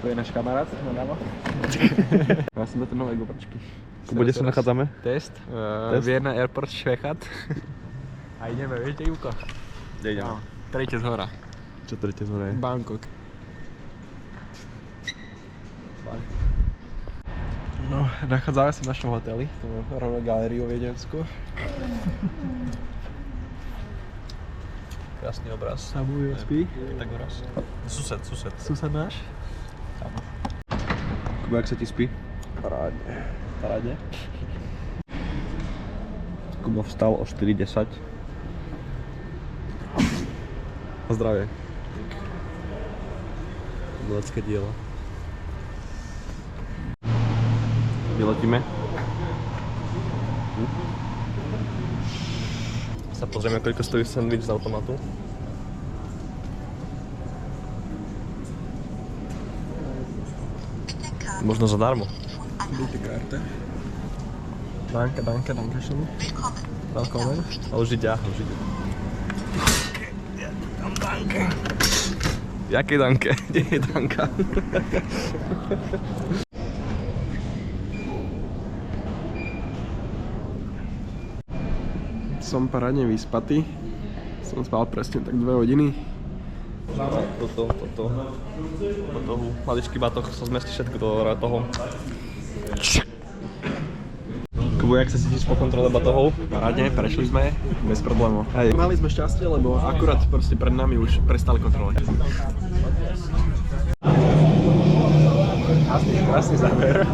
Tu je náš kamarát, naľavo. Ja som do tej novej gobračky. Kde sa nachádzame? Test. Vienna Airport Švechat. A ideme, vieš, kde Ivko? Kde ideme? No, tretie zhora. Čo tretie zhora je? Bangkok. No, nachádzame sa v našom hoteli. Tu rovno galériu viedenskú. Krásny obraz. Samuj spí. Tak obraz. Sused. Sused náš. Kuba, jak sa ti spí? Parádne. Kuba vstal o 4:10. A zdravie. Umelecké dielo. Vyletíme. Sa pozrieme, koľko stojí sandwich z automatu. Možno zadarmo. Bitte Karte. Danke schön. Willkommen. A už ide. Danke. Jaké danke? Kde je danka? Som parádne vyspatý. Som spal presne tak 2 hodiny. Toto. Maličký batoh sa zmestí všetko do toho. Kubo, jak sa cítiš po kontrole batohov? Parádne, prešli sme bez problémov. Mali sme šťastie, lebo akurát proste pred nami už prestali kontrolovať. Krásny záber.